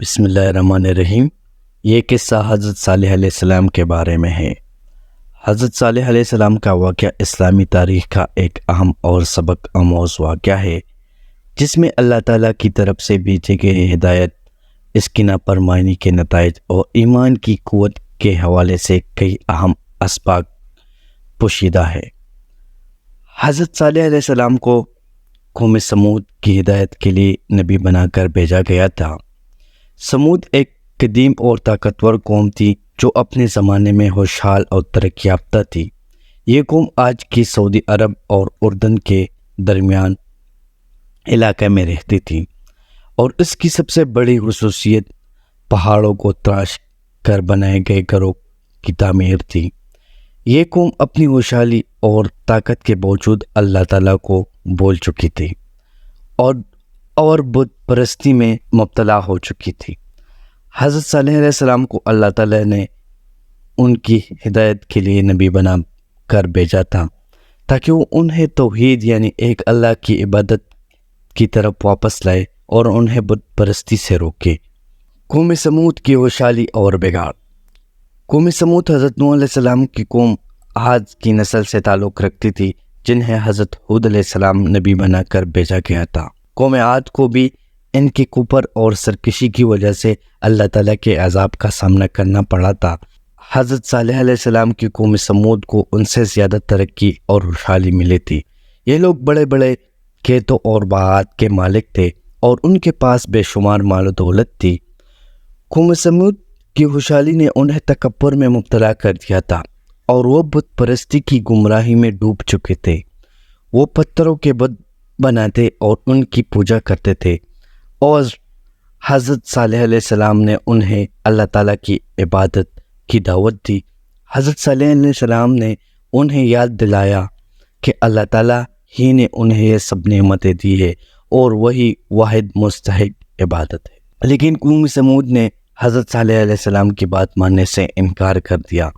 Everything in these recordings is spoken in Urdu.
بسم اللہ الرحمن الرحیم۔ یہ قصہ حضرت صالح علیہ السلام کے بارے میں ہے۔ حضرت صالح علیہ السلام کا واقعہ اسلامی تاریخ کا ایک اہم اور سبق آموز واقعہ ہے، جس میں اللہ تعالیٰ کی طرف سے بھیجے گئے ہدایت، اس کی نافرمانی کے نتائج اور ایمان کی قوت کے حوالے سے کئی اہم اسباق پوشیدہ ہے۔ حضرت صالح علیہ السلام کو قوم سمود کی ہدایت کے لیے نبی بنا کر بھیجا گیا تھا۔ سمود ایک قدیم اور طاقتور قوم تھی جو اپنے زمانے میں خوشحال اور ترقی یافتہ تھی۔ یہ قوم آج کی سعودی عرب اور اردن کے درمیان علاقے میں رہتی تھی، اور اس کی سب سے بڑی خصوصیت پہاڑوں کو تراش کر بنائے گئے گھروں کی تعمیر تھی۔ یہ قوم اپنی خوشحالی اور طاقت کے باوجود اللہ تعالیٰ کو بھول چکی تھی اور بت پرستی میں مبتلا ہو چکی تھی۔ حضرت صالح علیہ السلام کو اللہ تعالیٰ نے ان کی ہدایت کے لیے نبی بنا کر بھیجا تھا، تاکہ وہ انہیں توحید یعنی ایک اللہ کی عبادت کی طرف واپس لائے اور انہیں بت پرستی سے روکے۔ قوم سمود کی خوشحالی اور بگاڑ۔ قوم سمود حضرت نوح علیہ السلام کی قوم عاد کی نسل سے تعلق رکھتی تھی، جنہیں حضرت ہود علیہ السلام نبی بنا کر بھیجا گیا تھا۔ قوم عاد کو بھی ان کی کفر اور سرکشی کی وجہ سے اللہ تعالیٰ کے عذاب کا سامنا کرنا پڑا تھا۔ حضرت صالح علیہ السلام کی قوم سمود کو ان سے زیادہ ترقی اور خوشحالی ملی تھی۔ یہ لوگ بڑے بڑے کھیتوں اور باغات کے مالک تھے اور ان کے پاس بے شمار مال و دولت تھی۔ قوم سمود کی خوشحالی نے انہیں تکبر میں مبتلا کر دیا تھا اور وہ بت پرستی کی گمراہی میں ڈوب چکے تھے۔ وہ پتھروں کے بت بناتے اور ان کی پوجا کرتے تھے، اور حضرت صالح علیہ السلام نے انہیں اللہ تعالیٰ کی عبادت کی دعوت دی۔ حضرت صالح علیہ السلام نے انہیں یاد دلایا کہ اللہ تعالیٰ ہی نے انہیں یہ سب نعمتیں دی ہے اور وہی واحد مستحق عبادت ہے۔ لیکن قوم سمود نے حضرت صالح علیہ السلام کی بات ماننے سے انکار کر دیا۔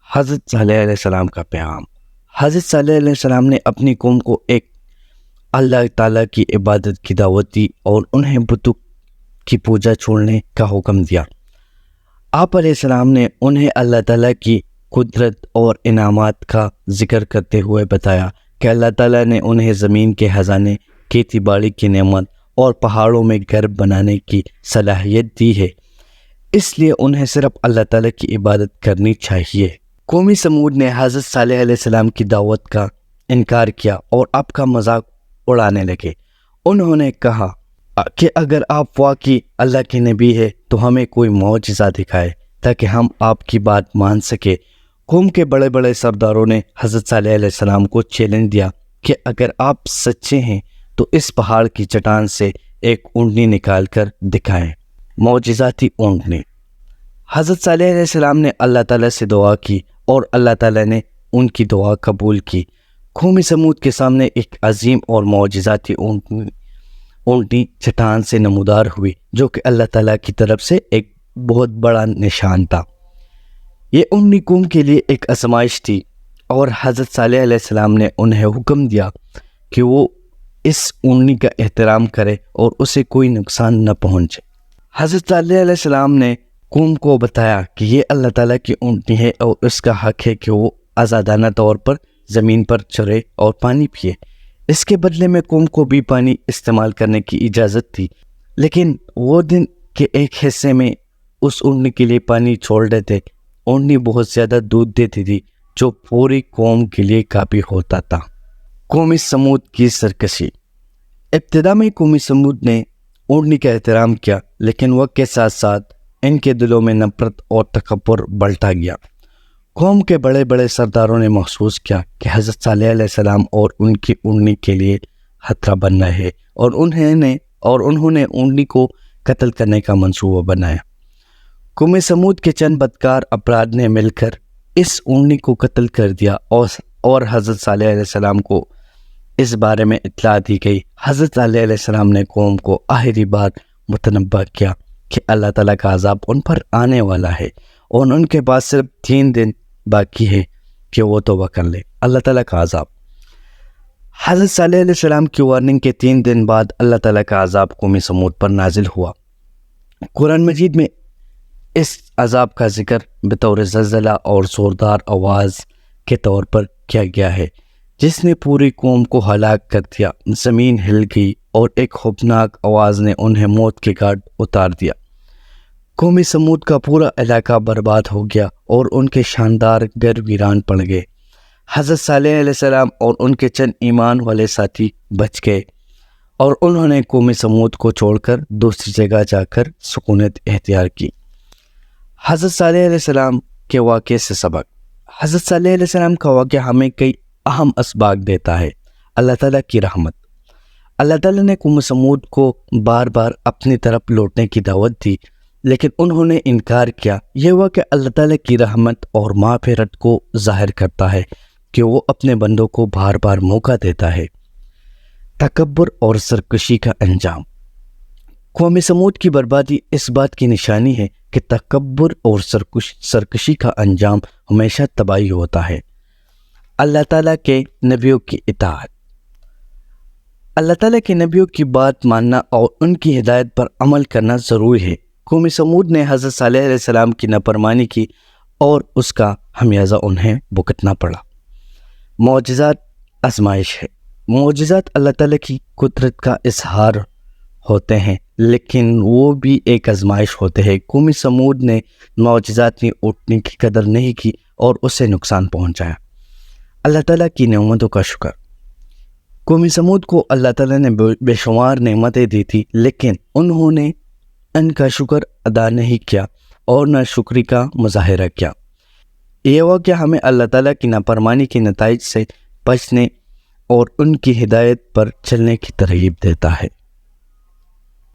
حضرت صالح علیہ السلام کا پیغام۔ حضرت صالح علیہ السلام نے اپنی قوم کو ایک اللہ تعالیٰ کی عبادت کی دعوت دی اور انہیں بتوں کی پوجا چھوڑنے کا حکم دیا۔ آپ علیہ السلام نے انہیں اللہ تعالیٰ کی قدرت اور انعامات کا ذکر کرتے ہوئے بتایا کہ اللہ تعالیٰ نے انہیں زمین کے خزانے، کھیتی باڑی کی نعمت اور پہاڑوں میں گھر بنانے کی صلاحیت دی ہے، اس لیے انہیں صرف اللہ تعالیٰ کی عبادت کرنی چاہیے۔ قوم سمود نے حضرت صالح علیہ السلام کی دعوت کا انکار کیا اور آپ کا مذاق اڑانے لگے۔ انہوں نے کہا کہ اگر آپ واقعی اللہ کے نبی ہے تو ہمیں کوئی معجزہ دکھائے تاکہ ہم آپ کی بات مان سکے۔ قوم کے بڑے بڑے سرداروں نے حضرت صالح علیہ السلام کو چیلنج دیا کہ اگر آپ سچے ہیں تو اس پہاڑ کی چٹان سے ایک اونٹنی نکال کر دکھائیں۔ معجزاتی اونٹنی۔ حضرت صالح علیہ السلام نے اللہ تعالیٰ سے دعا کی اور اللہ تعالیٰ نے ان کی دعا قبول کی۔ قوم سمود کے سامنے ایک عظیم اور معجزاتی اونٹنی چٹان سے نمودار ہوئی، جو کہ اللہ تعالیٰ کی طرف سے ایک بہت بڑا نشان تھا۔ یہ اونٹنی قوم کے لیے ایک آزمائش تھی، اور حضرت صالح علیہ السلام نے انہیں حکم دیا کہ وہ اس اونٹنی کا احترام کرے اور اسے کوئی نقصان نہ پہنچے۔ حضرت صالح علیہ السلام نے قوم کو بتایا کہ یہ اللہ تعالیٰ کی اونٹنی ہے اور اس کا حق ہے کہ وہ آزادانہ طور پر زمین پر چرے اور پانی پیے۔ اس کے بدلے میں قوم کو بھی پانی استعمال کرنے کی اجازت تھی، لیکن وہ دن کے ایک حصے میں اس اونٹنی کے لیے پانی چھوڑ دیتے۔ اونٹنی بہت زیادہ دودھ دیتی تھی، جو پوری قوم کے لیے کافی ہوتا تھا۔ قوم سمود کی سرکشی۔ ابتدا میں قوم سمود نے اونٹنی کا احترام کیا، لیکن وقت کے ساتھ ساتھ ان کے دلوں میں نفرت اور تکبر بڑھتا گیا۔ قوم کے بڑے بڑے سرداروں نے محسوس کیا کہ حضرت صالح علیہ السلام اور ان کی اونٹنی کے لیے خطرہ بن رہا ہے، اور انہوں نے اونٹنی کو قتل کرنے کا منصوبہ بنایا۔ قوم سمود کے چند بدکار افراد نے مل کر اس اونٹنی کو قتل کر دیا، اور حضرت صالح علیہ السلام کو اس بارے میں اطلاع دی گئی۔ حضرت صالح علیہ السلام نے قوم کو آخری بار متنبہ کیا کہ اللہ تعالیٰ کا عذاب ان پر آنے والا ہے، اور ان کے پاس صرف 3 دن باقی ہے کہ وہ توبہ کر لے۔ اللہ تعالیٰ کا عذاب۔ حضرت صالح علیہ السلام کی وارننگ کے 3 دن بعد اللہ تعالیٰ کا عذاب قوم سمود پر نازل ہوا۔ قرآن مجید میں اس عذاب کا ذکر بطور زلزلہ اور زوردار آواز کے طور پر کیا گیا ہے، جس نے پوری قوم کو ہلاک کر دیا۔ زمین ہل گئی اور ایک خوفناک آواز نے انہیں موت کے گھاٹ اتار دیا۔ قوم سمود کا پورا علاقہ برباد ہو گیا اور ان کے شاندار گھر ویران پڑ گئے۔ حضرت صالح علیہ السلام اور ان کے چند ایمان والے ساتھی بچ گئے اور انہوں نے قوم سمود کو چھوڑ کر دوسری جگہ جا کر سکونت اختیار کی۔ حضرت صالح علیہ السلام کے واقعے سے سبق۔ حضرت صالح علیہ السلام کا واقعہ ہمیں کئی اہم اسباق دیتا ہے۔ اللہ تعالیٰ کی رحمت۔ اللہ تعالیٰ نے قوم سمود کو بار بار اپنی طرف لوٹنے کی دعوت دی، لیکن انہوں نے انکار کیا۔ یہ واقعہ اللہ تعالیٰ کی رحمت اور مغفرت کو ظاہر کرتا ہے کہ وہ اپنے بندوں کو بار بار موقع دیتا ہے۔ تکبر اور سرکشی کا انجام۔ قوم سمود کی بربادی اس بات کی نشانی ہے کہ تکبر اور سرکشی کا انجام ہمیشہ تباہی ہوتا ہے۔ اللہ تعالیٰ کے نبیوں کی اطاعت۔ اللہ تعالیٰ کے نبیوں کی بات ماننا اور ان کی ہدایت پر عمل کرنا ضروری ہے۔ قوم سمود نے حضرت صالح علیہ السلام کی نافرمانی کی اور اس کا خمیازہ انہیں بھگتنا پڑا۔ معجزات آزمائش ہے۔ معجزات اللہ تعالیٰ کی قدرت کا اظہار ہوتے ہیں، لیکن وہ بھی ایک آزمائش ہوتے ہیں۔ قوم سمود نے معجزات میں اٹھنے کی قدر نہیں کی اور اسے نقصان پہنچایا۔ اللہ تعالیٰ کی نعمتوں کا شکر۔ قوم سمود کو اللہ تعالیٰ نے بے شمار نعمتیں دی تھی، لیکن انہوں نے ان کا شکر ادا نہیں کیا اور نہ شکری کا مظاہرہ کیا۔ یہ واقعہ ہمیں اللہ تعالیٰ کی نافرمانی کے نتائج سے بچنے اور ان کی ہدایت پر چلنے کی ترغیب دیتا ہے۔